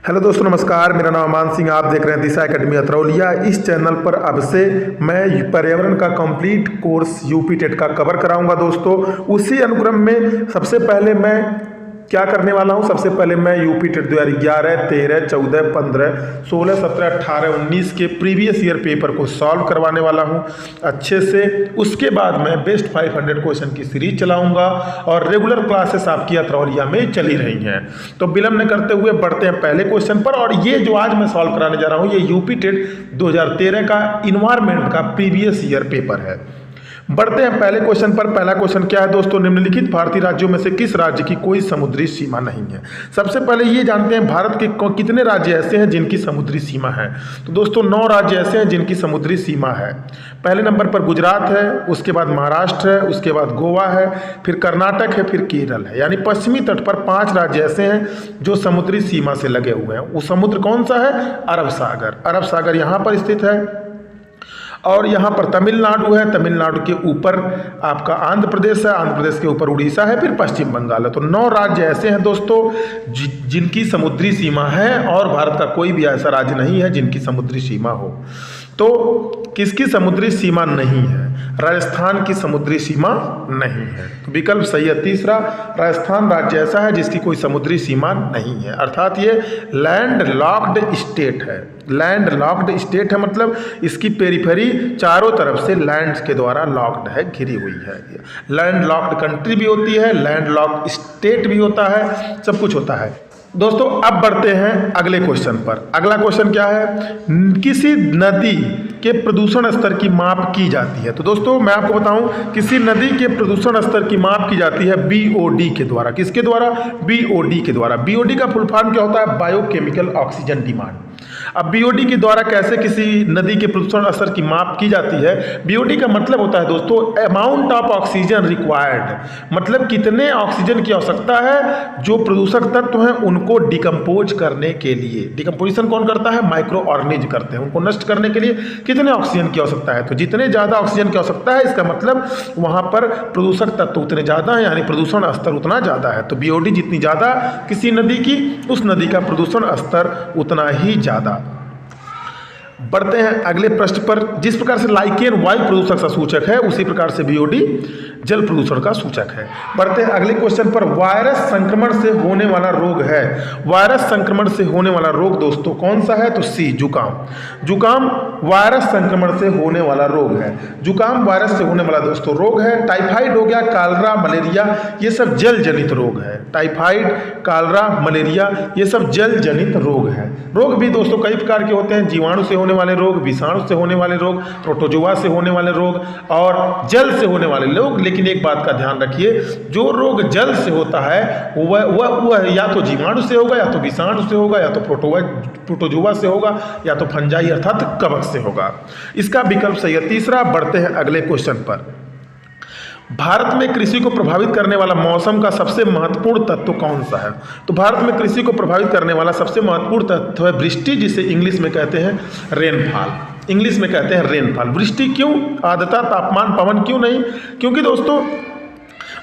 Hello दोस्तों, नमस्कार। मेरा नाम अमान सिंह। आप देख रहे हैं दिशा एकेडमी अतरौलिया। इस चैनल पर अब से मैं पर्यावरण का कंप्लीट कोर्स यूपी टेट का कवर कराऊंगा दोस्तों। उसी अनुक्रम में सबसे पहले मैं क्या करने वाला हूं, सबसे पहले मैं यूपी टेट 2011, 13, 14, 15, 16, 17, 18, 19 के प्रीवियस ईयर पेपर को सॉल्व करवाने वाला हूं अच्छे से। उसके बाद मैं बेस्ट 500 क्वेश्चन की सीरीज चलाऊंगा और रेगुलर क्लासेस आपकी अतरौलिया में चली रही हैं। तो विलंब न करते हुए बढ़ते हैं पहले क्वेश्चन पर। और ये जो आज मैं सॉल्व कराने जा रहा हूँ, ये यूपी टेट 2013 का इन्वायरमेंट का प्रीवियस ईयर पेपर है। बढ़ते हैं पहले क्वेश्चन पर। पहला क्वेश्चन क्या है दोस्तों, निम्नलिखित भारतीय राज्यों में से किस राज्य की कोई समुद्री सीमा नहीं है। सबसे पहले ये जानते हैं भारत के कितने राज्य ऐसे हैं जिनकी समुद्री सीमा है। तो दोस्तों 9 राज्य ऐसे हैं जिनकी समुद्री सीमा है। पहले नंबर पर गुजरात है, उसके बाद महाराष्ट्र है, उसके बाद गोवा है, फिर कर्नाटक है, फिर केरल है। यानी पश्चिमी तट पर 5 राज्य ऐसे हैं जो समुद्री सीमा से लगे हुए हैं। वो समुद्र कौन सा है? अरब सागर। अरब सागर यहाँ पर स्थित है। और यहाँ पर तमिलनाडु है, तमिलनाडु के ऊपर आपका आंध्र प्रदेश है, आंध्र प्रदेश के ऊपर उड़ीसा है, फिर पश्चिम बंगाल है। तो 9 राज्य ऐसे हैं दोस्तों जिनकी समुद्री सीमा है, और भारत का कोई भी ऐसा राज्य नहीं है जिनकी समुद्री सीमा हो। तो किसकी समुद्री सीमा नहीं है? राजस्थान की समुद्री सीमा नहीं है। तो विकल्प सही है तीसरा, राजस्थान राज्य ऐसा है जिसकी कोई समुद्री सीमा नहीं है, अर्थात ये लैंड लॉक्ड स्टेट है। लैंड लॉक्ड स्टेट है मतलब इसकी पेरीफेरी चारों तरफ से लैंड के द्वारा लॉक्ड है, घिरी हुई है। लैंड लॉक्ड कंट्री भी होती है, लैंड लॉक्ड स्टेट भी होता है, सब कुछ होता है दोस्तों। अब बढ़ते हैं अगले क्वेश्चन पर। अगला क्वेश्चन क्या है? किसी नदी के प्रदूषण स्तर की माप की जाती है। तो दोस्तों मैं आपको बताऊं, किसी नदी के प्रदूषण स्तर की माप की जाती है बीओडी के द्वारा। किसके द्वारा? बीओडी के द्वारा। बीओडी का फुल फॉर्म क्या होता है? Biochemical oxygen demand. अब बीओडी के द्वारा कैसे किसी नदी के प्रदूषण स्तर की माप की जाती है? बीओडी का मतलब होता है दोस्तों अमाउंट ऑफ ऑक्सीजन रिक्वायर्ड, मतलब कितने ऑक्सीजन की आवश्यकता है जो प्रदूषक तत्व हैं उनको डिकम्पोज करने के लिए। डिकम्पोजिशन कौन करता है? माइक्रो ऑर्गेनिज्म करते हैं। उनको नष्ट करने के लिए कितने ऑक्सीजन की आवश्यकता है? तो जितने ज़्यादा ऑक्सीजन की आवश्यकता है, इसका मतलब वहाँ पर प्रदूषक तत्व उतने ज़्यादा हैं, यानी प्रदूषण स्तर उतना ज़्यादा है। तो बीओडी जितनी ज़्यादा किसी नदी की, उस नदी का प्रदूषण स्तर उतना ही ज़्यादा। बढ़ते हैं अगले प्रश्न पर। जिस प्रकार से लाइकेन वायु प्रदूषक का सूचक है, उसी प्रकार से बीओडी जल प्रदूषण का सूचक है। बढ़ते हैं अगले क्वेश्चन पर। वायरस संक्रमण से होने वाला रोग है। वायरस संक्रमण से होने वाला रोग दोस्तों कौन सा है? तो सी, जुकाम। जुकाम वायरस संक्रमण से होने वाला रोग है। जुकाम वायरस से होने वाला दोस्तों रोग है। टाइफाइड हो गया, कालरा, मलेरिया, ये सब जल जनित रोग है। टाइफाइड, कालरा, मलेरिया, ये सब जल जनित रोग है। रोग भी दोस्तों कई प्रकार के होते हैं। जीवाणु से होने वाले रोग, विषाणु से होने वाले रोग, प्रोटोजोआ से होने वाले रोग और जल से होने वाले रोग। लेकिन एक बात का ध्यान रखिए, जो रोग जल से होता है वह या तो जीवाणु से होगा, या तो विषाणु से होगा, या तो प्रोटोजोआ से होगा, या तो फंजाई अर्थात कवक से होगा। इसका विकल्प सही है तीसरा। बढ़ते हैं अगले क्वेश्चन पर। भारत में कृषि को प्रभावित करने वाला मौसम का सबसे महत्वपूर्ण तत्व कौन सा है? तो भारत में कृषि को प्रभावित करने वाला सबसे महत्वपूर्ण तत्व है वृष्टि, जिसे इंग्लिश में कहते हैं रेनफॉल। इंग्लिश में कहते हैं रेनफॉल। वृष्टि क्यों? आर्द्रता, तापमान, पवन क्यों नहीं? क्योंकि दोस्तों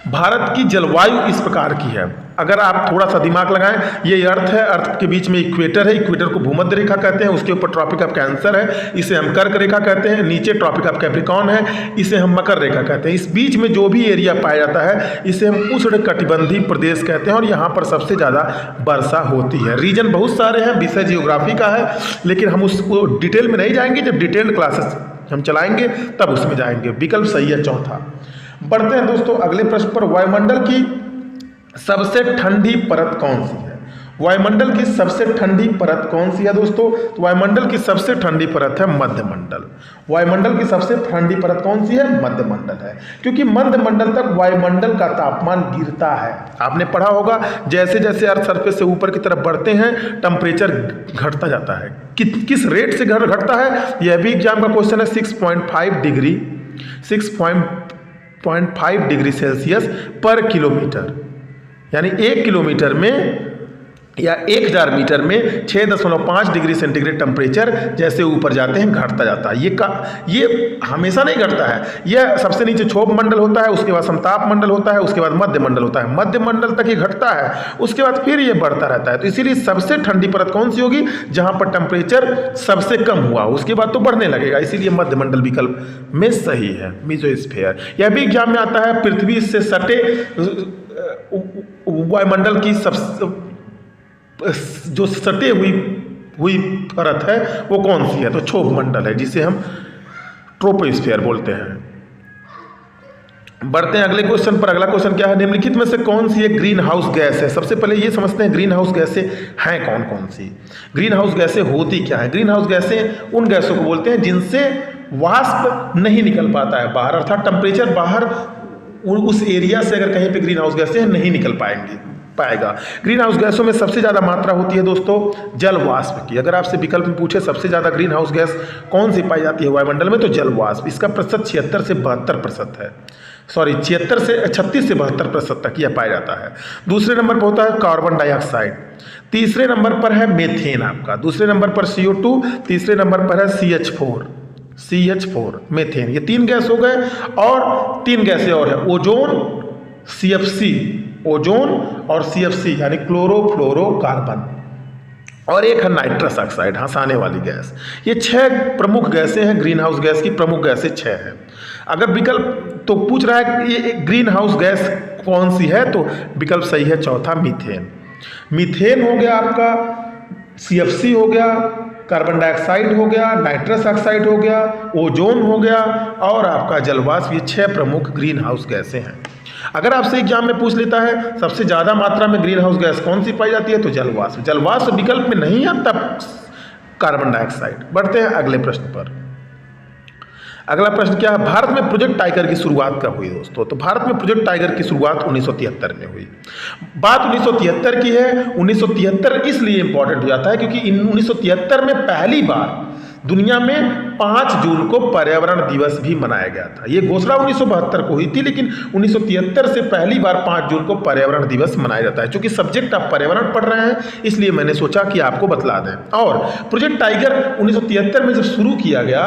भारत की जलवायु इस प्रकार की है। अगर आप थोड़ा सा दिमाग लगाएं, ये अर्थ है, अर्थ के बीच में इक्वेटर है, इक्वेटर को भूमध्य रेखा कहते हैं, उसके ऊपर ट्रॉपिक ऑफ कैंसर है, इसे हम कर्क रेखा कहते हैं, नीचे ट्रॉपिक ऑफ कैप्रिकॉर्न है, इसे हम मकर रेखा कहते हैं। इस बीच में जो भी एरिया पाया जाता है इसे हम उष्णकटिबंधीय प्रदेश कहते हैं, और यहाँ पर सबसे ज़्यादा वर्षा होती है। रीजन बहुत सारे हैं, विषय जियोग्राफी का है, लेकिन हम उसको डिटेल में नहीं जाएंगे। जब डिटेल्ड क्लासेस हम चलाएंगे तब उसमें जाएंगे। विकल्प सही है चौथा। बढ़ते हैं दोस्तों अगले प्रश्न पर। वायुमंडल की सबसे ठंडी परत कौन सी है? वायुमंडल की सबसे ठंडी परत कौन सी है दोस्तों? तो वायुमंडल की सबसे ठंडी परत है मध्यमंडल। वायुमंडल की सबसे ठंडी परत कौन सी है? मध्यमंडल है, क्योंकि मध्यमंडल तक वायुमंडल का तापमान गिरता है। आपने पढ़ा होगा, जैसे जैसे अर्थ सरफेस से ऊपर की तरफ बढ़ते हैं टेम्परेचर घटता जाता है। किस रेट से घटता है? यह भी एग्जाम का क्वेश्चन है। 6.5 डिग्री सेल्सियस पर किलोमीटर, यानी 1 किलोमीटर में या 1000 मीटर में 6.5 डिग्री सेंटीग्रेड टेम्परेचर जैसे ऊपर जाते हैं घटता जाता है। ये हमेशा नहीं घटता है। यह सबसे नीचे क्षोभ मंडल होता है, उसके बाद समताप मंडल होता है, उसके बाद मध्य मंडल होता है। मध्य मंडल तक ये घटता है, उसके बाद फिर ये बढ़ता रहता है। तो इसीलिए सबसे ठंडी परत कौन सी होगी? जहां पर टेम्परेचर सबसे कम हुआ, उसके बाद तो बढ़ने लगेगा। इसीलिए मध्य मंडल विकल्प में सही है, मेसोस्फीयर। यह भी एग्जाम में आता है, पृथ्वी से सटे वायुमंडल की जो सटे हुई परत है वो कौन सी है? तो क्षोभ मंडल है, जिसे हम ट्रोपोस्फीयर बोलते हैं। बढ़ते हैं अगले क्वेश्चन पर। अगला क्वेश्चन क्या है? निम्नलिखित में से कौन सी एक ग्रीन हाउस गैस है? सबसे पहले ये समझते हैं ग्रीन हाउस गैसें हैं कौन कौन सी। ग्रीन हाउस गैसें होती क्या है? ग्रीन हाउस गैसें उन गैसों को बोलते हैं जिनसे वाष्प नहीं निकल पाता है बाहर, अर्थात टेम्परेचर बाहर उस एरिया से अगर कहीं पे ग्रीन हाउस गैसें नहीं निकल पाएगा। ग्रीन हाउस गैसों में सबसे ज़्यादा मात्रा होती है दोस्तों जल वाष्प की। अगर आपसे विकल्प में पूछे सबसे ज़्यादा ग्रीन हाउस गैस कौन सी पाई जाती है वायुमंडल में, तो जल वाष्प। इसका प्रतिशत 76 से 72% है। सॉरी 36 से 72% तक यह पाया जाता है। दूसरे नंबर पर होता है कार्बन डाइऑक्साइड, तीसरे नंबर पर है मेथेन आपका, दूसरे नंबर पर CO2, तीसरे नंबर पर है CH4 मेथेन। ये 3 गैस हो गए और 3 गैसें और है ओजोन और CFC यानी क्लोरोफ्लोरोकार्बन, और एक है नाइट्रस ऑक्साइड, हंसाने वाली गैस। ये 6 प्रमुख गैसें हैं। ग्रीन हाउस गैस की प्रमुख गैसें 6 हैं। अगर विकल्प तो पूछ रहा है कि ये ग्रीन हाउस गैस कौन सी है, तो विकल्प सही है चौथा मीथेन। मीथेन हो गया आपका, CFC हो गया, कार्बन डाइऑक्साइड हो गया, नाइट्रस ऑक्साइड हो गया, ओजोन हो गया और आपका जलवाष्प। ये 6 प्रमुख ग्रीन हाउस गैसें हैं। अगर आपसे एग्जाम में पूछ लेता है सबसे ज्यादा मात्रा में ग्रीन हाउस गैस कौन सी पाई जाती है, तो जलवाष्प। जलवाष्प विकल्प में नहीं है, तब कार्बन डाइऑक्साइड। बढ़ते हैं अगले प्रश्न पर। अगला प्रश्न क्या है? भारत में प्रोजेक्ट टाइगर की शुरुआत कब हुई दोस्तों? तो भारत में प्रोजेक्ट टाइगर की शुरुआत 1973 में हुई। बात 1973 की है। 1973 इसलिए इंपॉर्टेंट हो जाता है क्योंकि 1973 में पहली बार दुनिया में 5 जून को पर्यावरण दिवस भी मनाया गया था। ये घोषणा 1972 को हुई थी, लेकिन 1973 से पहली बार 5 जून को पर्यावरण दिवस मनाया जाता है। चूंकि सब्जेक्ट आप पर्यावरण पढ़ रहे हैं, इसलिए मैंने सोचा कि आपको बतला दें। और प्रोजेक्ट टाइगर 1973 में जब शुरू किया गया,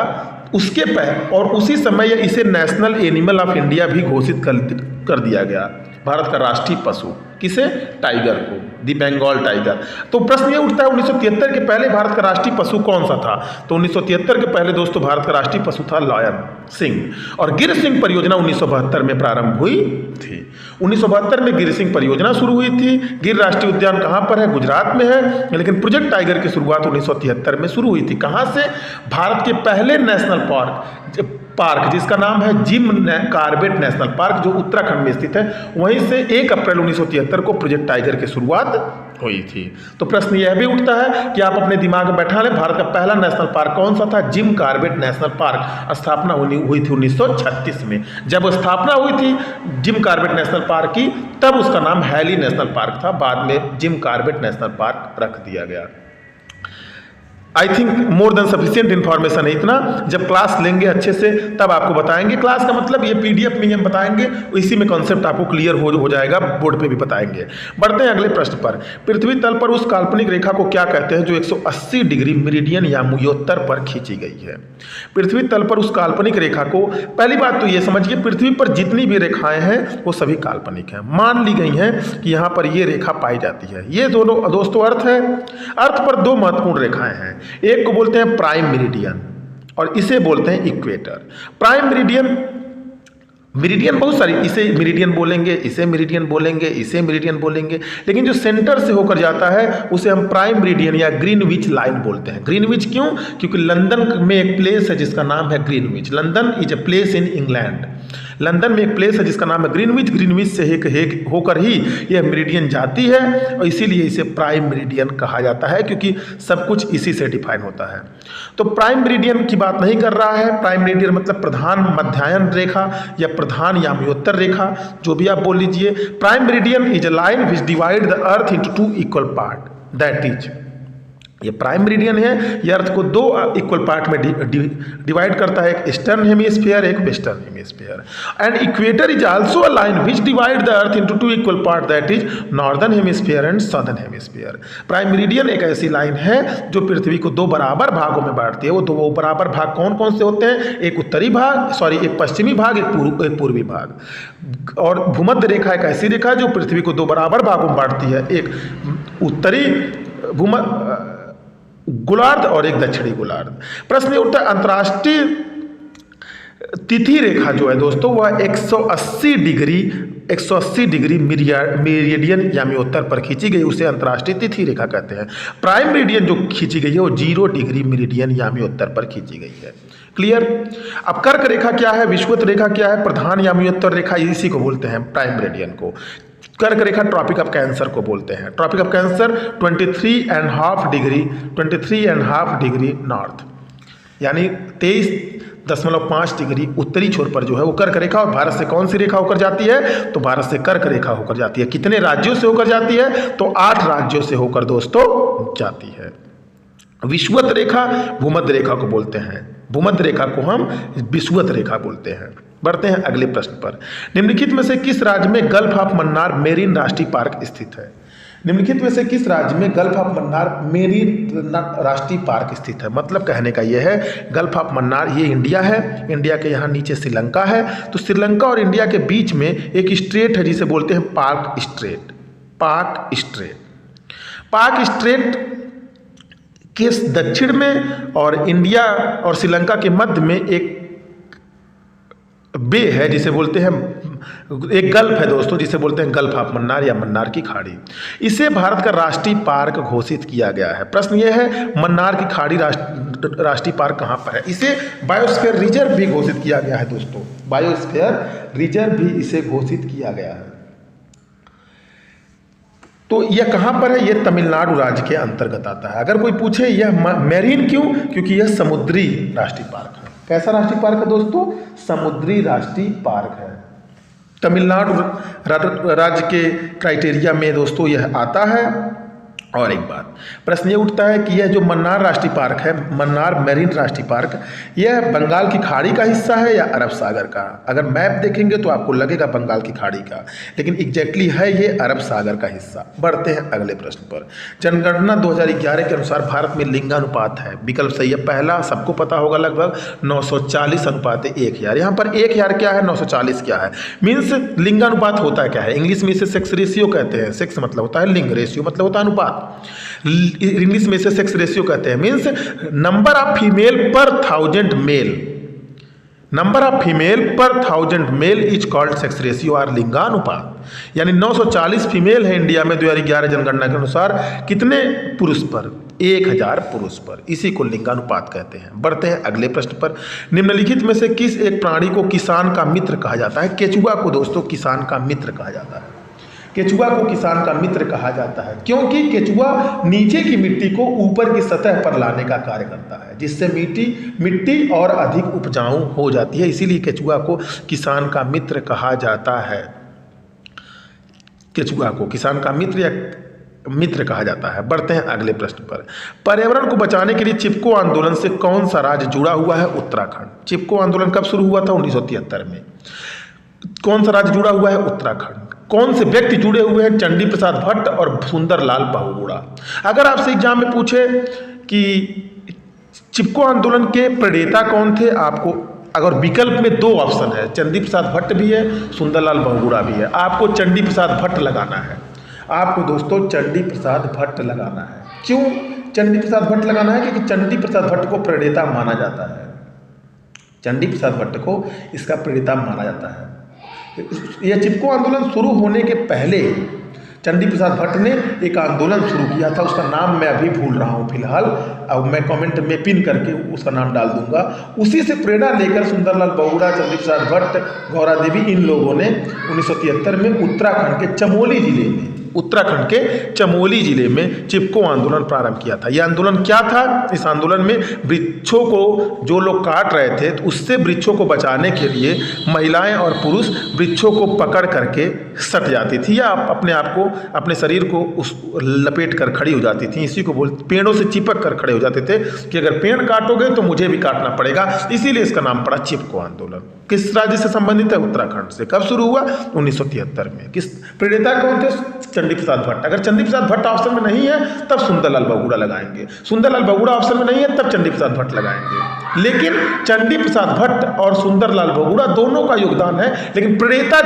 उसके पहले और उसी समय इसे नेशनल एनिमल ऑफ इंडिया भी घोषित कर दिया गया, भारत का राष्ट्रीय पशु। किसे? टाइगर को, दी बंगाल टाइगर। तो प्रश्न ये उठता है 1973 के पहले भारत का राष्ट्रीय पशु कौन सा था? तो 1973 के पहले दोस्तों भारत का राष्ट्रीय पशु था लायन सिंह, और गिर सिंह परियोजना 1972 में प्रारंभ हुई थी। 1972 में गिर सिंह परियोजना शुरू हुई थी। गिर राष्ट्रीय उद्यान कहाँ पर है? गुजरात में है। लेकिन प्रोजेक्ट टाइगर की शुरुआत 1973 में शुरू हुई थी। कहाँ से? भारत के पहले नेशनल पार्क जिसका नाम है जिम कॉर्बेट नेशनल पार्क, जो उत्तराखंड में स्थित है, वहीं से 1 अप्रैल 1973 को प्रोजेक्ट टाइगर की शुरुआत हुई थी। तो प्रश्न यह भी उठता है कि आप अपने दिमाग में बैठा लें, भारत का पहला नेशनल पार्क कौन सा था? Jim Corbett national park. स्थापना हुई थी 1936 में। जब स्थापना हुई थी जिम कॉर्बेट नेशनल पार्क की, तब उसका नाम हैली नेशनल पार्क था। बाद में जिम कॉर्बेट नेशनल पार्क रख दिया गया। I think more than sufficient information है इतना। जब क्लास लेंगे अच्छे से तब आपको बताएंगे। क्लास का मतलब ये PDF में हम बताएंगे, इसी में कॉन्सेप्ट आपको क्लियर हो जाएगा, बोर्ड पे भी बताएंगे। बढ़ते हैं अगले प्रश्न पर। पृथ्वी तल पर उस काल्पनिक रेखा को क्या कहते हैं जो 180 डिग्री मेरिडियन या मुयोत्तर पर खींची गई है? पृथ्वी तल पर उस काल्पनिक रेखा को, पहली बात तो ये समझिए पृथ्वी पर जितनी भी रेखाएं हैं वो सभी काल्पनिक हैं, मान ली गई हैं कि यहाँ पर ये रेखा पाई जाती है। ये दोनों दोस्तों अर्थ है। अर्थ पर 2 महत्वपूर्ण रेखाएं हैं। एक को बोलते हैं प्राइम मेरिडियन और इसे बोलते हैं इक्वेटर। प्राइम मेरिडियन बहुत सारी, इसे मेरिडियन बोलेंगे, इसे मेरिडियन बोलेंगे, इसे मेरिडियन बोलेंगे, लेकिन जो सेंटर से होकर जाता है उसे हम प्राइम मेरिडियन या ग्रीनविच लाइन बोलते हैं। ग्रीनविच क्यों? क्योंकि लंदन में एक प्लेस है जिसका नाम है Greenwich. London is a place in England. London में एक प्लेस है जिसका नाम है ग्रीनविच। ग्रीनविच से होकर ही यह मेरिडियन जाती है और इसीलिए इसे प्राइम मेरिडियन कहा जाता है, क्योंकि सब कुछ इसी से डिफाइन होता है। तो प्राइम मेरिडियन की बात नहीं कर रहा है। प्राइम मेरिडियन मतलब प्रधान मध्याह्न रेखा या प्रधान या मुयोत्तर रेखा, जो भी आप बोल लीजिए। Prime meridian is a line which divide the earth into 2 equal part, that is ये प्राइम मेरिडियन है, ये अर्थ को दो इक्वल पार्ट में डिवाइड करता है, एक ईस्टर्न हेमिस्फीयर, एक western hemisphere. And equator is also a line which divide the earth into two equal part, that is northern hemisphere and southern hemisphere. Prime meridian एक ऐसी लाइन है जो पृथ्वी को दो बराबर भागों में बांटती है। वो दो बराबर भाग कौन कौन से होते हैं? एक उत्तरी भाग, सॉरी एक पश्चिमी भाग, एक पूर्वी भाग। और भूमध्य रेखा एक ऐसी रेखा जो पृथ्वी को दो बराबर भागों में बांटती है, एक उत्तरी गोलार्ध और एक दक्षिणी गोलार्ध। प्रश्न उठता है अंतर्राष्ट्रीय तिथि रेखा जो है दोस्तों वह 180 डिग्री मेरिडियन यानी उत्तर पर खींची गई, उसे अंतर्राष्ट्रीय तिथि रेखा कहते हैं। प्राइम मेरिडियन जो खींची गई है वो 0 डिग्री मेरिडियन यानी उत्तर पर खींची गई है। क्लियर? अब कर्क रेखा क्या है, विषुवत रेखा क्या है, प्रधान यानी उत्तर रेखा, इसी को बोलते हैं प्राइम मेरिडियन को। कर्क रेखा ट्रॉपिक ऑफ कैंसर को बोलते हैं। Tropic of cancer 23.5 degree north यानी 23.5 डिग्री उत्तरी छोर पर जो है वो कर्क रेखा। और भारत से कौन सी रेखा होकर जाती है? तो भारत से कर्क रेखा होकर जाती है। कितने राज्यों से होकर जाती है? तो 8 राज्यों से होकर दोस्तों जाती है। विषुवत रेखा भूमध्य रेखा को बोलते हैं, भूमध्य रेखा को हम विषुवत रेखा बोलते हैं। बढ़ते हैं अगले प्रश्न पर। निम्नलिखित में से किस राज्य में गल्फ ऑफ मन्नार मेरीन राष्ट्रीय पार्क स्थित है? निम्नलिखित में से किस राज्य में गल्फ ऑफ मन्नार मेरीन राष्ट्रीय पार्क स्थित है? मतलब कहने का यह है गल्फ ऑफ मन्नार ये इंडिया है, इंडिया के यहाँ नीचे श्रीलंका है, तो श्रीलंका और इंडिया के बीच में एक स्ट्रेट है जिसे बोलते हैं park straight. Park straight, park straight के दक्षिण में और इंडिया और श्रीलंका के मध्य में एक बे है जिसे बोलते हैं, एक गल्फ है दोस्तों जिसे बोलते हैं गल्फ ऑफ मन्नार या मन्नार की खाड़ी। इसे भारत का राष्ट्रीय पार्क घोषित किया गया है। प्रश्न यह है मन्नार की खाड़ी राष्ट्रीय पार्क कहाँ पर है? इसे बायोस्फीयर रिजर्व भी घोषित किया गया है दोस्तों, बायोस्फीयर रिजर्व भी इसे घोषित किया गया है। तो यह कहाँ पर है? यह तमिलनाडु राज्य के अंतर्गत आता है। अगर कोई पूछे यह मैरीन क्यों? क्योंकि यह समुद्री राष्ट्रीय पार्क है। कैसा राष्ट्रीय पार्क है दोस्तों? समुद्री राष्ट्रीय पार्क है। तमिलनाडु राज्य के क्राइटेरिया में दोस्तों यह आता है। और एक बात प्रश्न ये उठता है कि यह जो मन्नार राष्ट्रीय पार्क है, मन्नार मैरीन राष्ट्रीय पार्क, यह बंगाल की खाड़ी का हिस्सा है या अरब सागर का? अगर मैप देखेंगे तो आपको लगेगा बंगाल की खाड़ी का, लेकिन एग्जैक्टली है ये अरब सागर का हिस्सा। बढ़ते हैं अगले प्रश्न पर। जनगणना 2011 के अनुसार भारत में लिंगानुपात है, विकल्प सही है पहला, सबको पता होगा लगभग 940:1000। यहाँ पर 1000 क्या है, 940 क्या है? मीन्स लिंगानुपात होता है क्या है? इंग्लिश में इसे सेक्स रेशियो कहते हैं। सेक्स मतलब होता है लिंग, रेशियो मतलब होता है अनुपात। इंग्लिश में इसे सेक्स रेशियो कहते हैं। मीन्स नंबर ऑफ फीमेल पर 1000 मेल, नंबर ऑफ फीमेल पर 1000 male is called sex ratio और लिंगानुपात। यानी 940 फीमेल है इंडिया में 2011 जनगणना के अनुसार, कितने पुरुष पर? 1000 पुरुष पर, इसी को लिंगानुपात कहते हैं। बढ़ते हैं अगले प्रश्न पर। निम्नलिखित में से किस एक प्राणी को किसान का मित्र कहा जाता है? केचुआ को दोस्तों किसान का मित्र कहा जाता है। केचुआ को किसान का मित्र कहा जाता है क्योंकि केचुआ नीचे की मिट्टी को ऊपर की सतह पर लाने का कार्य करता है, जिससे मिट्टी और अधिक उपजाऊ हो जाती है। इसीलिए केचुआ को किसान का मित्र कहा जाता है। केचुआ को किसान का मित्र या मित्र कहा जाता है। बढ़ते हैं अगले प्रश्न पर। पर्यावरण को बचाने के लिए चिपको आंदोलन से कौन सा राज्य जुड़ा हुआ है? उत्तराखंड। चिपको आंदोलन कब शुरू हुआ था? 1973 में। कौन सा राज्य जुड़ा हुआ है? उत्तराखंड। कौन से व्यक्ति जुड़े हुए हैं? चंडी प्रसाद भट्ट और सुंदरलाल बहुगुणा। अगर आपसे एग्जाम में पूछे कि चिपको आंदोलन के प्रणेता कौन थे, आपको अगर विकल्प में 2 ऑप्शन है, चंडी प्रसाद भट्ट भी है, सुंदरलाल बहुगुणा भी है, आपको चंडी प्रसाद भट्ट लगाना है। आपको दोस्तों चंडी प्रसाद भट्ट लगाना है। क्यों चंडी प्रसाद भट्ट लगाना है? क्योंकि चंडी प्रसाद भट्ट को प्रणेता माना जाता है। चंडी प्रसाद भट्ट को इसका प्रणेता माना जाता है। यह चिपको आंदोलन शुरू होने के पहले चंडी प्रसाद भट्ट ने एक आंदोलन शुरू किया था, उसका नाम मैं अभी भूल रहा हूँ फिलहाल, अब मैं कमेंट में पिन करके उसका नाम डाल दूंगा। उसी से प्रेरणा लेकर सुंदरलाल बहुगुणा, चंडी प्रसाद भट्ट, गौरा देवी, इन लोगों ने 1973 में उत्तराखंड के चमोली जिले में उत्तराखंड के चमोली जिले में चिपको आंदोलन प्रारंभ किया था। यह आंदोलन क्या था? इस आंदोलन में वृक्षों को जो लोग काट रहे थे तो उससे वृक्षों को बचाने के लिए महिलाएं और पुरुष वृक्षों को पकड़ करके सट जाती थी या अपने आप को, अपने शरीर को उस लपेट कर खड़ी हो जाती थी। इसी को पेड़ों से चिपक कर खड़े हो जाते थे कि अगर पेड़ काटोगे तो मुझे भी काटना पड़ेगा, इसीलिए इसका नाम पड़ा चिपको आंदोलन। किस राज्य से संबंधित है? उत्तराखंड से। कब शुरू हुआ? 1973 में। किस प्रेरणा कौन थे? चंडी प्रसाद भट्ट। अगर चंडी प्रसाद भट्ट ऑप्शन में नहीं है तब सुंदरलाल बहुगुणा लगाएंगे, सुंदरलाल बहुगुणा ऑप्शन में नहीं है तब चंडी प्रसाद भट्ट लगाएंगे। लेकिन चंडी प्रसाद भट्ट और सुंदरलाल बहुगुणा दोनों का योगदान है, लेकिन प्रेरणा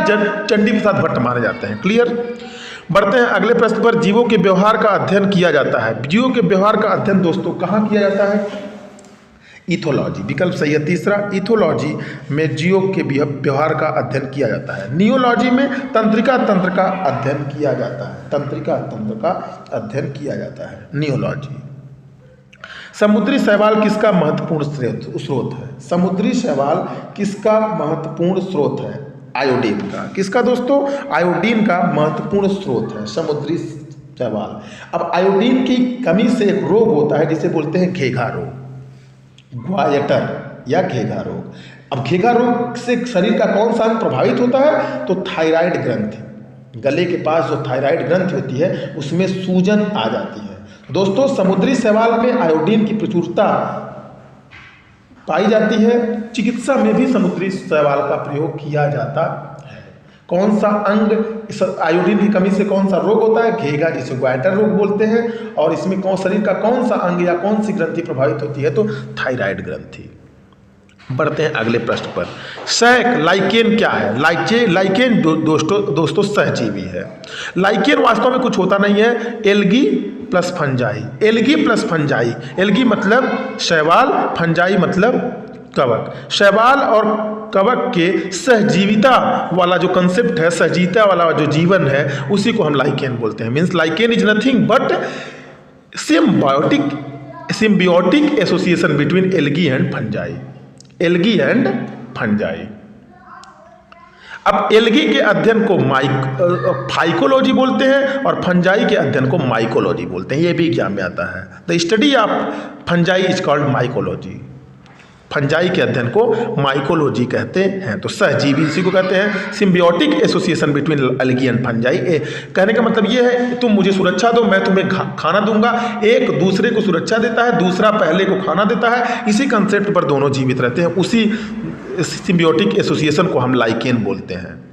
चंडी प्रसाद भट्ट माने जाते हैं। क्लियर? बढ़ते हैं अगले प्रश्न पर। जीवों के व्यवहार का अध्ययन किया जाता है। जीवों के व्यवहार का अध्ययन दोस्तों कहाँ किया जाता है? इथोलॉजी। विकल्प सही है तीसरा। इथोलॉजी में जीवों के व्यवहार का अध्ययन किया जाता है। नियोलॉजी में तंत्रिका तंत्र का अध्ययन किया जाता है। तंत्रिका तंत्र का अध्ययन किया जाता है, नियोलॉजी। समुद्री शैवाल किसका महत्वपूर्ण स्रोत है? समुद्री शैवाल किसका महत्वपूर्ण स्रोत है? आयोडीन का। किसका दोस्तों? आयोडीन का महत्वपूर्ण स्रोत है समुद्री शैवाल। अब आयोडीन की कमी से एक रोग होता है जिसे बोलते हैं घेघा रोग, ग्वायटर या घेघा रोग। अब घेघा रोग से शरीर का कौन सा अंग प्रभावित होता है? तो थायराइड ग्रंथि। गले के पास जो थायराइड ग्रंथि होती है उसमें सूजन आ जाती है। दोस्तों समुद्री शैवाल में आयोडीन की प्रचुरता पाई जाती है। चिकित्सा में भी समुद्री शैवाल का प्रयोग किया जाता है। कौन सा अंग आयोडीन की कमी से कौन सा रोग होता है? घेघा, जिसे ग्वायटर रोग बोलते हैं। और इसमें शरीर का कौन सा अंग या कौन सी ग्रंथि प्रभावित होती है? तो थायराइड ग्रंथि। बढ़ते हैं अगले प्रश्न पर। सैक लाइकेन क्या है? लाइकेन दोस्तों सहजीवी है। लाइकेन वास्तव में कुछ होता नहीं है, algae plus fungi. Algae plus fungi. Algae मतलब शैवाल, फंजाई मतलब कवक। शैवाल और कवक के सहजीविता वाला जो कंसेप्ट है, सहजीविता वाला जो जीवन है, उसी को हम लाइकेन बोलते हैं। Means lichen is nothing but symbiotic association between algae and fungi. Algae and fungi. अब एल्गी के अध्ययन को फाइकोलॉजी बोलते हैं और फंजाई के अध्ययन को माइकोलॉजी बोलते हैं। ये भी एग्जाम में आता है। The study of fungi is called mycology. Fungi के अध्ययन को माइकोलॉजी कहते हैं। तो सहजीवी इसी को कहते हैं। Symbiotic association between algae and fungi. कहने का मतलब ये है तुम मुझे सुरक्षा दो, मैं तुम्हें खाना दूंगा। एक दूसरे को सुरक्षा देता है, दूसरा पहले को खाना देता है। इसी कंसेप्ट पर दोनों जीवित रहते हैं। उसी सिम्बियोटिक एसोसिएशन को हम लाइकेन बोलते हैं।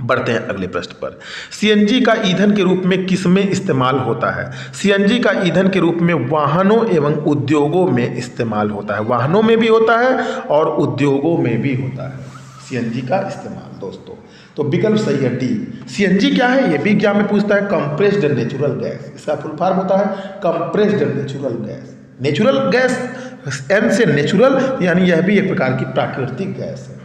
बढ़ते हैं अगले प्रश्न पर। सीएनजी का ईंधन के रूप में किसमें इस्तेमाल होता है? सीएनजी का ईंधन के रूप में वाहनों एवं उद्योगों में इस्तेमाल होता है। वाहनों में भी होता है और उद्योगों में भी होता है सीएनजी का इस्तेमाल दोस्तों। तो विकल्प सही है डी। सीएनजी क्या है? ये भी एग्जाम में पूछता है। Compressed natural gas. इसका फुल फॉर्म होता है compressed natural gas. Natural gas N से नेचुरल, यानी यह भी एक प्रकार की प्राकृतिक गैस है।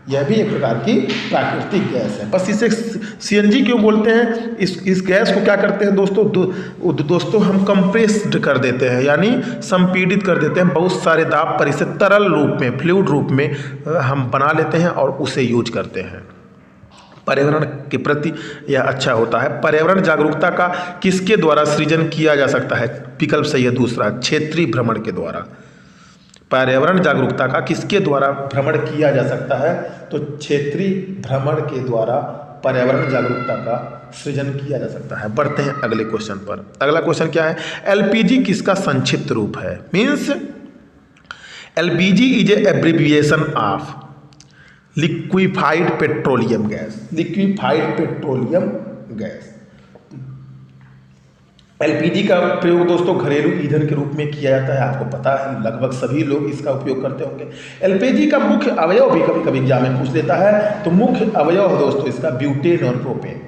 यह भी एक प्रकार की प्राकृतिक गैस है। बस इसे सीएनजी क्यों बोलते हैं? इस गैस को क्या करते हैं दोस्तों हम कंप्रेस्ड कर देते हैं, यानी संपीड़ित कर देते हैं बहुत सारे दाब पर। इसे तरल रूप में, फ्लूइड रूप में हम बना लेते हैं और उसे यूज करते हैं। पर्यावरण के प्रति यह अच्छा होता है। पर्यावरण जागरूकता का किसके द्वारा सृजन किया जा सकता है? विकल्प सही है दूसरा, क्षेत्रीय भ्रमण के द्वारा। पर्यावरण जागरूकता का किसके द्वारा भ्रमण किया जा सकता है? तो क्षेत्रीय भ्रमण के द्वारा पर्यावरण जागरूकता का सृजन किया जा सकता है। बढ़ते हैं अगले क्वेश्चन पर। अगला क्वेश्चन क्या है? एलपीजी किसका संक्षिप्त रूप है? Means LPG is a abbreviation of liquefied petroleum gas. Liquefied petroleum gas. LPG का प्रयोग दोस्तों घरेलू ईंधन के रूप में किया जाता है। आपको पता है, लगभग सभी लोग इसका उपयोग करते होंगे। एलपीजी का मुख्य अवयव भी कभी कभी एग्जाम में पूछ लेता है। तो मुख्य अवयव है दोस्तों इसका ब्यूटेन और प्रोपेन।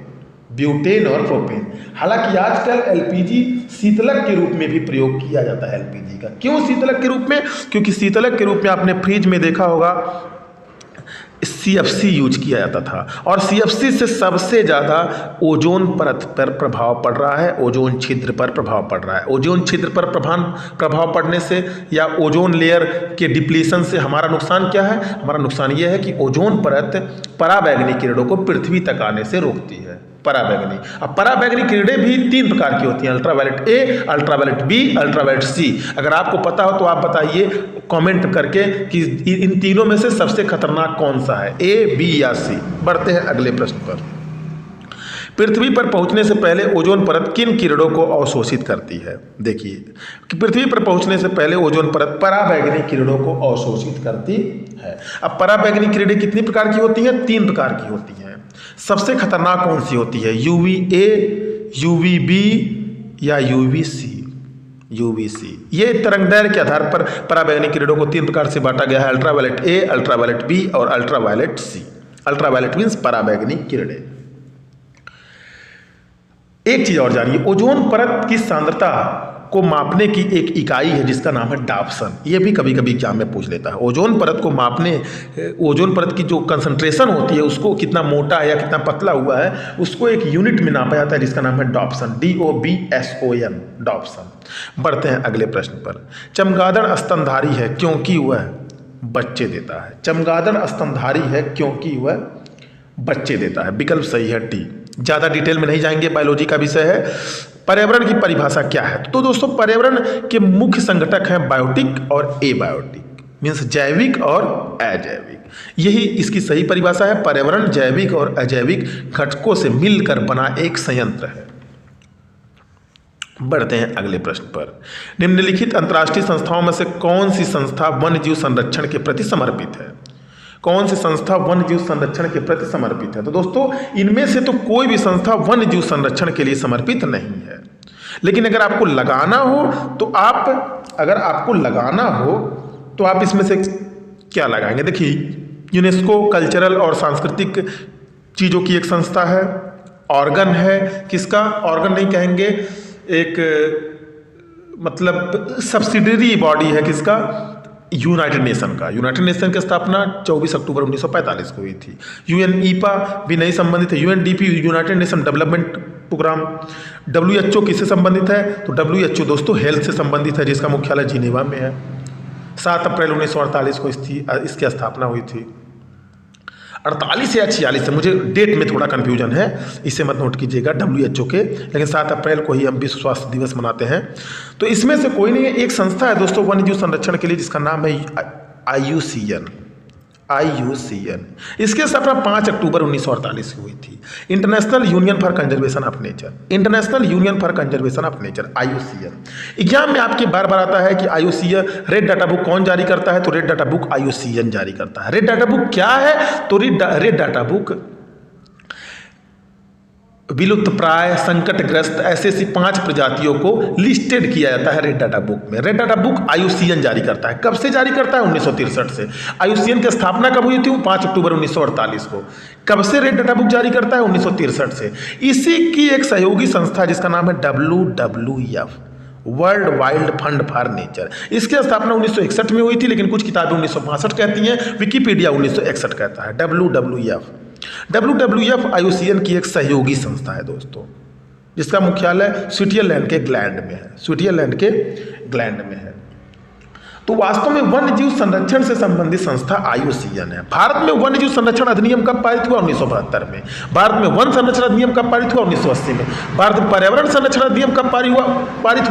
ब्यूटेन और प्रोपेन। हालांकि आजकल एलपीजी शीतलक के रूप में भी प्रयोग किया जाता है एलपीजी का। क्यों शीतलक के रूप में? क्योंकि शीतलक के रूप में आपने फ्रिज में देखा होगा CFC यूज किया जाता था, और CFC से सबसे ज़्यादा ओजोन परत पर प्रभाव पड़ रहा है, ओजोन छिद्र पर प्रभाव पड़ रहा है। ओजोन छिद्र पर प्रभाव पड़ने से या ओजोन लेयर के डिप्लीशन से हमारा नुकसान क्या है? हमारा नुकसान ये है कि ओजोन परत पराबैंगनी किरणों को पृथ्वी तक आने से रोकती है। पराबैंगनी। अब पराबैंगनी किरणें भी 3 प्रकार की होती हैं, ultraviolet A, ultraviolet B, ultraviolet C. अगर आपको पता हो तो आप बताइए कमेंट करके कि इन तीनों में से सबसे खतरनाक कौन सा है, ए, बी या सी। बढ़ते हैं अगले प्रश्न पर। पृथ्वी पर पहुंचने से पहले ओजोन परत किन किरणों को अवशोषित करती है? देखिए कि पृथ्वी पर पहुंचने से पहले ओजोन परत पराबैंगनी किरणों को अवशोषित करती है। अब पराबैंगनी किरणें कितनी प्रकार की होती हैं? 3 प्रकार की होती हैं। सबसे खतरनाक कौन सी होती है? UVA, UVB या UVC? UVC। ये तरंगदैर्घ्य के आधार पर पराबैंगनी किरणों को 3 प्रकार से बांटा गया है, अल्ट्रावायलेट ए, अल्ट्रावायलेट बी और अल्ट्रावायलेट सी। अल्ट्रावायलेट मीन्स पराबैंगनी किरणें। एक चीज और जानिए, ओजोन परत की सांद्रता को मापने की एक इकाई है जिसका नाम है डॉप्सन। ये भी कभी कभी एग्जाम में पूछ लेता है। ओजोन परत को मापने, ओजोन परत की जो कंसंट्रेशन होती है उसको कितना मोटा है या कितना पतला हुआ है उसको एक यूनिट में नापा जाता है जिसका नाम है डॉप्सन, DOBSON, डॉप्सन। बढ़ते हैं अगले प्रश्न पर। चमगादड़ स्तनधारी है क्योंकि वह बच्चे देता है। चमगादड़ स्तनधारी है क्योंकि वह बच्चे देता है। विकल्प सही है डी। ज़्यादा डिटेल में नहीं जाएंगे, बायोलॉजी का विषय है। पर्यावरण की परिभाषा क्या है? तो दोस्तों पर्यावरण के मुख्य संघटक हैं बायोटिक और एबायोटिक, मीन्स जैविक और अजैविक। यही इसकी सही परिभाषा है। पर्यावरण जैविक और अजैविक घटकों से मिलकर बना एक संयंत्र है। बढ़ते हैं अगले प्रश्न पर। निम्नलिखित अंतर्राष्ट्रीय संस्थाओं में से कौन सी संस्था वन्यजीव संरक्षण के प्रति समर्पित है? कौन सी संस्था वन्यजीव संरक्षण के प्रति समर्पित है? तो दोस्तों इनमें से तो कोई भी संस्था वन्यजीव संरक्षण के लिए समर्पित नहीं है। लेकिन अगर आपको लगाना हो तो आप इसमें से क्या लगाएंगे? देखिए, यूनेस्को कल्चरल और सांस्कृतिक चीज़ों की एक संस्था है। ऑर्गन है, किसका ऑर्गन नहीं कहेंगे, एक मतलब सब्सिडरी बॉडी है, किसका? यूनाइटेड नेशन का। यूनाइटेड नेशन की स्थापना 24 अक्टूबर 1945 को हुई थी। UNEPA भी नहीं संबंधित है। UNDP United Nation Development Programme. WHO किससे संबंधित है? तो WHO दोस्तों हेल्थ से संबंधित है, जिसका मुख्यालय जिनेवा में है। 7 अप्रैल 1948 को इसकी स्थापना हुई थी। 48 या 46 से, मुझे डेट में थोड़ा कन्फ्यूजन है, इसे मत नोट कीजिएगा WHO के, लेकिन 7 अप्रैल को ही हम विश्व स्वास्थ्य दिवस मनाते हैं। तो इसमें से कोई नहीं है। एक संस्था है दोस्तों वन्यजीव संरक्षण के लिए जिसका नाम है IUCN। इसकी स्थापना 5 अक्टूबर 1948 को हुई थी। International union for conservation of nature, IUCN। Exam में आपके बार बार आता है कि IUCN रेड डाटा बुक कौन जारी करता है? तो रेड डाटा बुक IUCN जारी करता है। रेड डाटा बुक क्या है? तो रेड डाटा बुक विलुप्त प्राय, संकटग्रस्त ऐसी 5 प्रजातियों को लिस्टेड किया जाता है रेड डाटा बुक में। रेड डाटा बुक IUCN जारी करता है। कब से जारी करता है? 1963 से। IUCN की स्थापना कब हुई थी? 5 अक्टूबर 1948 को। कब से रेड डाटा बुक जारी करता है? 1963 से। इसी की एक सहयोगी संस्था जिसका नाम है WWF, world wild fund for nature. इसकी स्थापना 1961 में हुई थी, लेकिन कुछ किताबें 1962 कहती हैं, विकिपीडिया 1961 कहता है। WWF IUCN की एक सहयोगी संस्था है दोस्तों, जिसका मुख्यालय स्विट्जरलैंड के ग्लैंड में है। तो वास्तव में वन्यजीव संरक्षण से संबंधित संस्था IUCN है। भारत में वन्यजीव संरक्षण अधिनियम कब पारित हुआ? 1972 में। भारत में वन संरक्षण अधिनियम कब पारित हुआ? 1980 में। भारत में पर्यावरण संरक्षण अधिनियम कब पारित हुआ?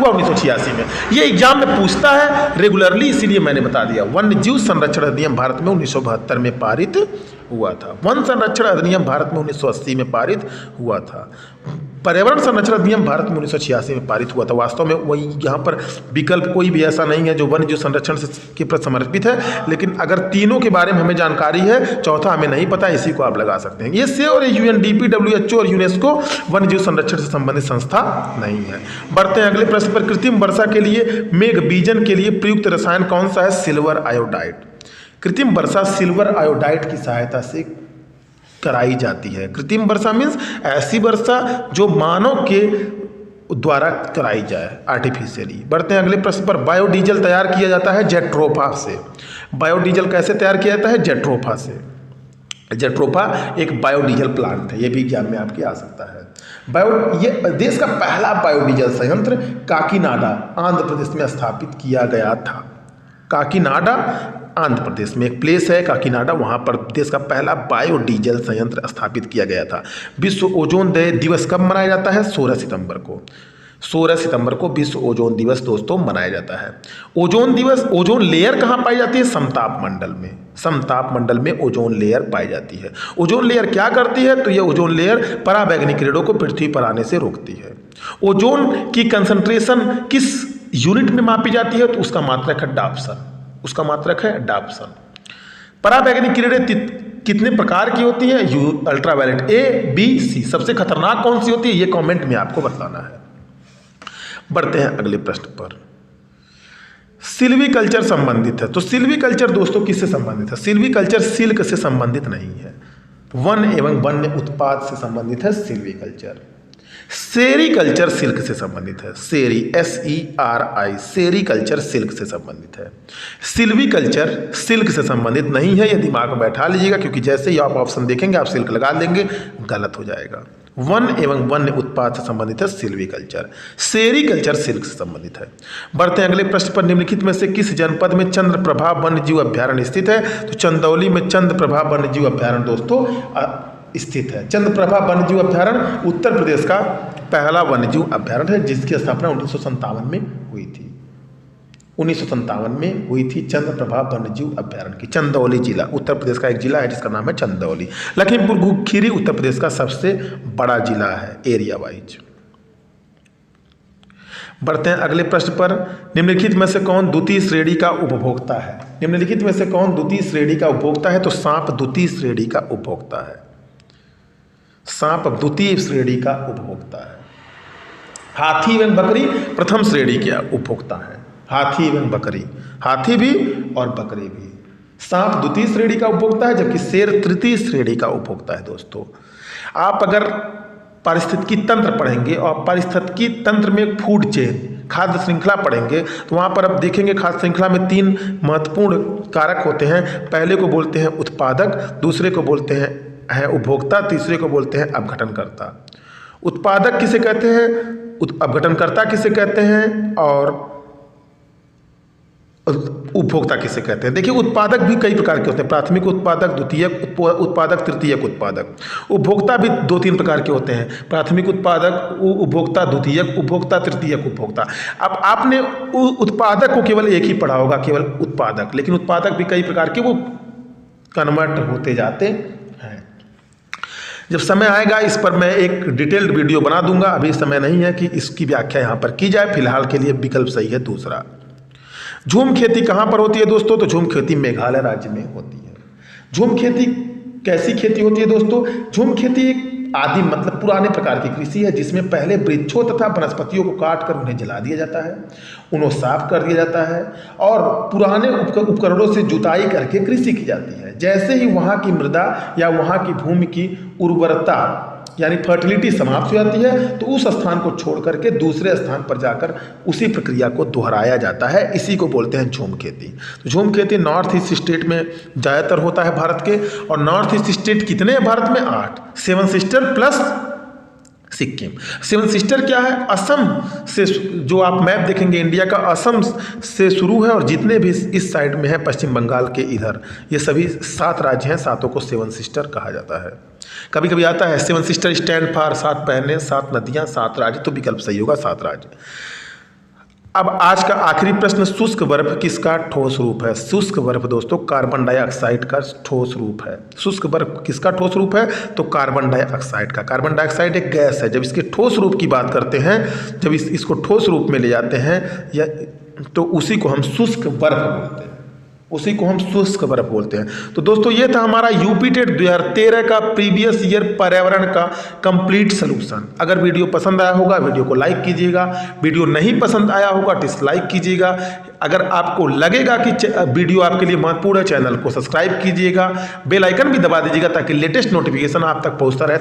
1986 में। ये एग्जाम में पूछता है रेगुलरली, इसीलिए मैंने बता दिया। वन्यजीव संरक्षण अधिनियम भारत में 1972 में पारित हुआ था। वन संरक्षण अधिनियम भारत में 1980 में पारित हुआ था। पर्यावरण संरक्षण अधिनियम भारत में 1986 में पारित हुआ था। वास्तव में वही यहाँ पर विकल्प कोई भी ऐसा नहीं है जो वन्यजीव संरक्षण के प्रति समर्पित है, लेकिन अगर तीनों के बारे में हमें जानकारी है, चौथा हमें नहीं पता, इसी को आप लगा सकते हैं। ये से और UNDP, WHO और यूनेस्को वन्यजीव संरक्षण से संबंधित संस्था नहीं है। बढ़ते हैं अगले प्रश्न पर। कृत्रिम वर्षा के लिए, मेघ बीजन के लिए प्रयुक्त रसायन कौन सा है? Silver iodide. कृत्रिम वर्षा सिल्वर आयोडाइड की सहायता से कराई जाती है। कृत्रिम वर्षा मीन्स ऐसी वर्षा जो मानव के द्वारा कराई जाए, आर्टिफिशियली। बढ़ते हैं अगले प्रश्न पर। बायोडीजल तैयार किया जाता है जेट्रोफा से। बायोडीजल कैसे तैयार किया जाता है? जेट्रोफा से। जेट्रोफा एक बायोडीजल प्लांट है, ये भी एग्जाम में आपके आ सकता है। ये देश का पहला बायोडीजल संयंत्र काकीनाडा, आंध्र प्रदेश में स्थापित किया गया था। काकीनाडा, आंध्र प्रदेश में एक प्लेस है काकीनाडा, वहाँ पर देश का पहला बायोडीजल संयंत्र स्थापित किया गया था। विश्व ओजोन दिवस कब मनाया जाता है? 16 सितंबर को। 16 सितंबर को विश्व ओजोन दिवस दोस्तों मनाया जाता है। ओजोन दिवस, ओजोन लेयर कहाँ पाई जाती है? समताप मंडल में। समताप मंडल में ओजोन लेयर पाई जाती है। ओजोन लेयर क्या करती है? तो यह ओजोन लेयर पराबैंगनी किरणों को पृथ्वी पर आने से रोकती है। ओजोन की कंसंट्रेशन किस यूनिट में मापी जाती है? तो उसका मात्रक है डाप्सन। उसका मात्रक है डाप्सन। पराबैंगनी किरणें कितने प्रकार की होती हैं? अल्ट्रावायलेट ए, बी, सी। सबसे खतरनाक कौन सी होती है? ये कमेंट में आपको बताना है। बढ़ते हैं अगले प्रश्न पर। सिल्वीकल्चर संबंधित है, तो सिल्वीकल्चर दोस्तों किससे संबंधित है? सिल्वीकल्चर सिल्क से संबंधित नहीं है, वन एवं वन्य उत्पाद से संबंधित है सिल्वीकल्चर। सेरीकल्चर सिल्क से संबंधित है। सेरी, SERI, सेरीकल्चर सिल्क से संबंधित है। सिल्वीकल्चर सिल्क से संबंधित नहीं है, ये दिमाग में बैठा लीजिएगा, क्योंकि जैसे ही आप ऑप्शन देखेंगे आप सिल्क लगा लेंगे, गलत हो जाएगा। वन एवं वन्य उत्पाद से संबंधित है सिल्वीकल्चर। सेरीकल्चर सिल्क से संबंधित है। बढ़ते हैं अगले प्रश्न पर। निम्नलिखित में से किस जनपद में चंद्रप्रभा वन्यजीव अभ्यारण्य स्थित है? तो चंदौली में चंद्रप्रभा वन्यजीव अभ्यारण्य दोस्तों स्थित है। चंद्रप्रभा वन्यजीव अभ्यारण्य उत्तर प्रदेश का पहला वन्यजीव अभ्यारण्य है, जिसकी स्थापना 1957 में हुई थी। 1957 में हुई थी चंद्रप्रभा वन्यजीव अभ्यारण्य की। चंदौली जिला उत्तर प्रदेश का एक जिला है जिसका नाम है चंदौली। लखीमपुर खीरी उत्तर प्रदेश का सबसे बड़ा जिला है एरिया वाइज। बढ़ते हैं अगले प्रश्न पर। निम्नलिखित में से कौन द्वितीय श्रेणी का उपभोक्ता है? निम्नलिखित में से कौन द्वितीय श्रेणी का उपभोक्ता है? तो सांप द्वितीय श्रेणी का उपभोक्ता है। सांप द्वितीय श्रेणी का उपभोक्ता है। हाथी एवं बकरी प्रथम श्रेणी के उपभोक्ता है। हाथी एवं बकरी, हाथी भी और बकरी भी। सांप द्वितीय श्रेणी का उपभोक्ता है, जबकि शेर तृतीय श्रेणी का उपभोक्ता है। दोस्तों आप अगर पारिस्थितिकी तंत्र पढ़ेंगे और पारिस्थितिकी तंत्र में फूड चेन, खाद्य श्रृंखला पढ़ेंगे, तो वहाँ पर आप देखेंगे खाद्य श्रृंखला में 3 महत्वपूर्ण कारक होते हैं। पहले को बोलते हैं उत्पादक, दूसरे को बोलते हैं उपभोक्ता, तीसरे को बोलते हैं अपघटनकर्ता। उत्पादक किसे कहते हैं, अपघटनकर्ता किसे कहते हैं और उपभोक्ता किसे कहते हैं? देखिए उत्पादक भी कई प्रकार के होते हैं। प्राथमिक उत्पादक, द्वितीयक उत्पादक, तृतीयक उत्पादक। उपभोक्ता भी 2-3 प्रकार के होते हैं। प्राथमिक उत्पादक, उपभोक्ता, द्वितीयक उपभोक्ता, तृतीयक उपभोक्ता। अब आपने उत्पादक को केवल एक ही पढ़ा होगा, केवल उत्पादक, लेकिन उत्पादक भी कई प्रकार के वो कन्वर्ट होते जाते हैं। जब समय आएगा इस पर मैं एक डिटेल्ड वीडियो बना दूंगा, अभी समय नहीं है कि इसकी व्याख्या यहाँ पर की जाए। फिलहाल के लिए विकल्प सही है दूसरा। झूम खेती कहाँ पर होती है दोस्तों? तो झूम खेती मेघालय राज्य में होती है। झूम खेती कैसी खेती होती है दोस्तों? झूम खेती एक आदि मतलब पुराने प्रकार की कृषि है, जिसमें पहले वृक्षों तथा वनस्पतियों को काट कर उन्हें जला दिया जाता है, उन्हें साफ कर दिया जाता है और पुराने उपकरणों से जुताई करके कृषि की जाती है। जैसे ही वहाँ की मृदा या वहाँ की भूमि की उर्वरता यानी फर्टिलिटी समाप्त हो जाती है, तो उस स्थान को छोड़ करके दूसरे स्थान पर जाकर उसी प्रक्रिया को दोहराया जाता है। इसी को बोलते हैं झूम खेती। तो झूम खेती नॉर्थ ईस्ट स्टेट में ज़्यादातर होता है भारत के। और नॉर्थ ईस्ट स्टेट कितने हैं भारत में? 8। 7 सिस्टर प्लस सिक्किम। 7 सिस्टर क्या है? असम से, जो आप मैप देखेंगे इंडिया का, असम से शुरू है और जितने भी इस साइड में है पश्चिम बंगाल के इधर, ये सभी 7 राज्य हैं। 7 को 7 सिस्टर कहा जाता है। कभी कभी आता है 7 सिस्टर स्टैंड फॉर 7 बहनें, 7 नदियाँ, 7 राज्य, तो विकल्प सही होगा 7 राज्य। अब आज का आखिरी प्रश्न, शुष्क बर्फ किसका ठोस रूप है? शुष्क बर्फ दोस्तों कार्बन डाइऑक्साइड का ठोस रूप है। शुष्क बर्फ किसका ठोस रूप है? तो कार्बन डाइऑक्साइड का। कार्बन डाइऑक्साइड एक गैस है। जब इसके ठोस रूप की बात करते हैं, जब इसको ठोस रूप में ले जाते हैं या तो उसी को हम शुष्क बर्फ बोलते हैं, उसी को हम शुष्क बर्फ बोलते हैं। तो दोस्तों ये था हमारा यूपी टेट 2013 का प्रीवियस ईयर पर्यावरण का कंप्लीट सलूशन। अगर वीडियो पसंद आया होगा वीडियो को लाइक कीजिएगा, वीडियो नहीं पसंद आया होगा डिसलाइक कीजिएगा। अगर आपको लगेगा कि वीडियो आपके लिए महत्वपूर्ण है, चैनल को सब्सक्राइब कीजिएगा, बेल आइकन भी दबा दीजिएगा ताकि लेटेस्ट नोटिफिकेशन आप तक पहुंचता रहे।